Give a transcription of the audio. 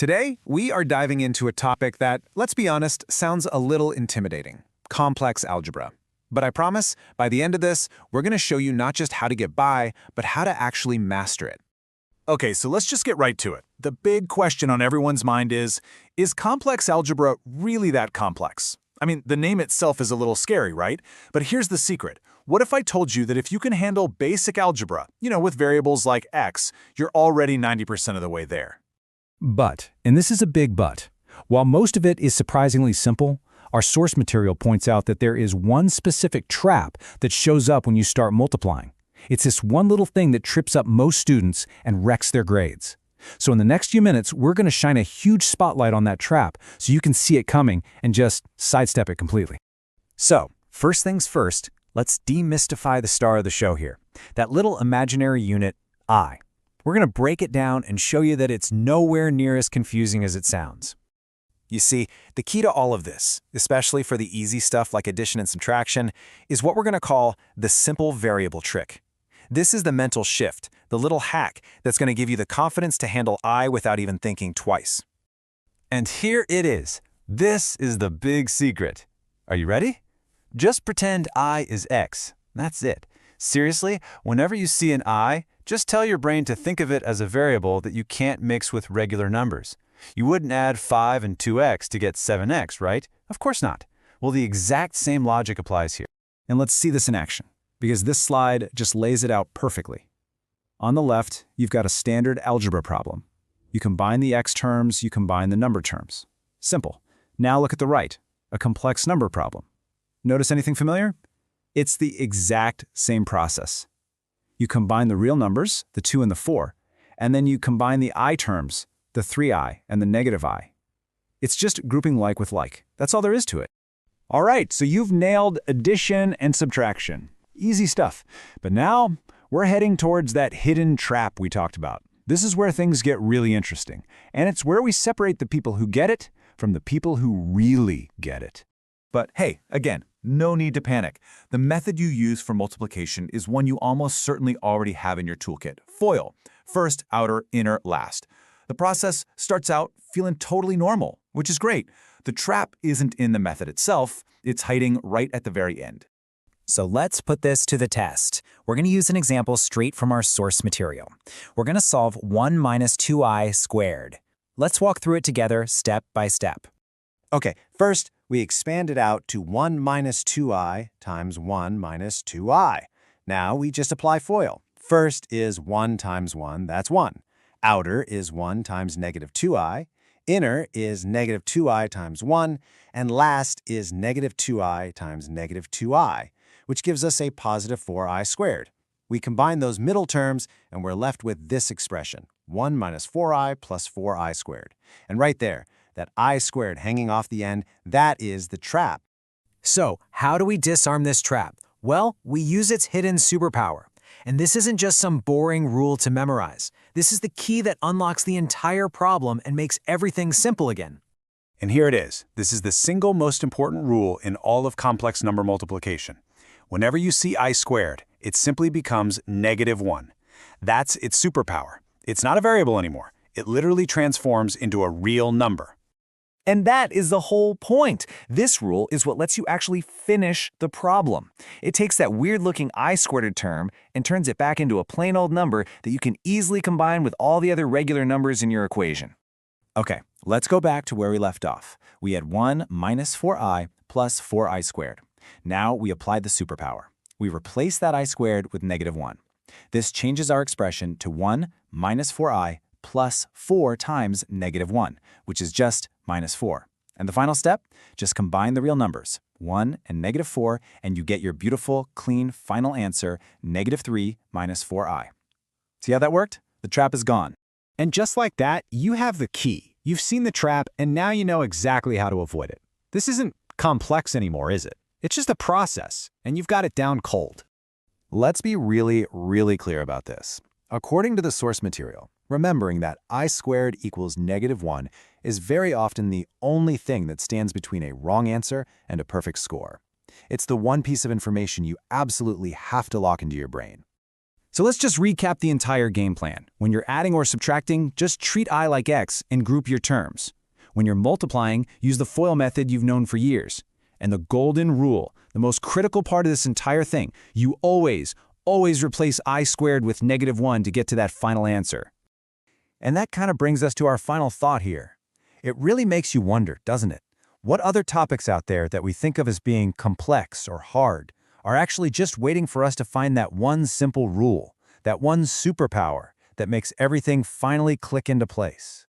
Today, we are diving into a topic that, let's be honest, sounds a little intimidating: complex algebra. But I promise, by the end of this, we're going to show you not just how to get by, but how to actually master it. Okay, so let's just get right to it. The big question on everyone's mind is complex algebra really that complex? I mean, the name itself is a little scary, right? But here's the secret. What if I told you that if you can handle basic algebra, with variables like x, you're already 90% of the way there? But, and this is a big but, while most of it is surprisingly simple, our source material points out that there is one specific trap that shows up when you start multiplying. It's this one little thing that trips up most students and wrecks their grades. So in the next few minutes, we're going to shine a huge spotlight on that trap so you can see it coming and just sidestep it completely. So, first things first, let's demystify the star of the show here, that little imaginary unit, I. We're going to break it down and show you that it's nowhere near as confusing as it sounds. You see, the key to all of this, especially for the easy stuff like addition and subtraction, is what we're going to call the simple variable trick. This is the mental shift, the little hack that's going to give you the confidence to handle I without even thinking twice. And here it is. This is the big secret. Are you ready? Just pretend I is x. That's it. Seriously, whenever you see an I, just tell your brain to think of it as a variable that you can't mix with regular numbers. You wouldn't add 5 and 2x to get 7x, right? Of course not. Well, the exact same logic applies here. And let's see this in action, because this slide just lays it out perfectly. On the left, you've got a standard algebra problem. You combine the x terms, you combine the number terms. Simple. Now look at the right, a complex number problem. Notice anything familiar? It's the exact same process. You combine the real numbers, the 2 and the 4, and then you combine the I terms, the 3i and the negative I. It's just grouping like with like. That's all there is to it. All right, so you've nailed addition and subtraction. Easy stuff. But now, we're heading towards that hidden trap we talked about. This is where things get really interesting, and it's where we separate the people who get it from the people who really get it. But hey, again, no need to panic. The method you use for multiplication is one you almost certainly already have in your toolkit: FOIL. First, outer, inner, last. The process starts out feeling totally normal, which is great. The trap isn't in the method itself, it's hiding right at the very end. So let's put this to the test. We're going to use an example straight from our source material. We're going to solve 1 minus 2i squared. Let's walk through it together step by step. Okay, first, we expand it out to 1 minus 2i times 1 minus 2i. Now we just apply FOIL. First is 1 times 1, that's 1. Outer is 1 times negative 2i. Inner is negative 2i times 1. And last is negative 2i times negative 2i, which gives us a positive 4i squared. We combine those middle terms, and we're left with this expression: 1 minus 4i plus 4i squared. And right there, that I squared hanging off the end, that is the trap. So, how do we disarm this trap? Well, we use its hidden superpower. And this isn't just some boring rule to memorize. This is the key that unlocks the entire problem and makes everything simple again. And here it is. This is the single most important rule in all of complex number multiplication. Whenever you see I squared, it simply becomes -1. That's its superpower. It's not a variable anymore. It literally transforms into a real number. And that is the whole point. This rule is what lets you actually finish the problem. It takes that weird-looking I squared term and turns it back into a plain old number that you can easily combine with all the other regular numbers in your equation. Okay, let's go back to where we left off. We had 1 minus 4i plus 4i squared. Now we apply the superpower. We replace that I squared with -1. This changes our expression to 1 minus 4i plus 4 times -1, which is just -4. And the final step? Just combine the real numbers, 1 and -4, and you get your beautiful, clean final answer, -3 minus 4i. See how that worked? The trap is gone. And just like that, you have the key. You've seen the trap, and now you know exactly how to avoid it. This isn't complex anymore, is it? It's just a process, and you've got it down cold. Let's be really, really clear about this. According to the source material, remembering that I squared equals -1 is very often the only thing that stands between a wrong answer and a perfect score. It's the one piece of information you absolutely have to lock into your brain. So let's just recap the entire game plan. When you're adding or subtracting, just treat I like x and group your terms. When you're multiplying, use the FOIL method you've known for years. And the golden rule, the most critical part of this entire thing, you always replace I squared with -1 to get to that final answer. And that kind of brings us to our final thought here. It really makes you wonder, doesn't it? What other topics out there that we think of as being complex or hard are actually just waiting for us to find that one simple rule, that one superpower that makes everything finally click into place?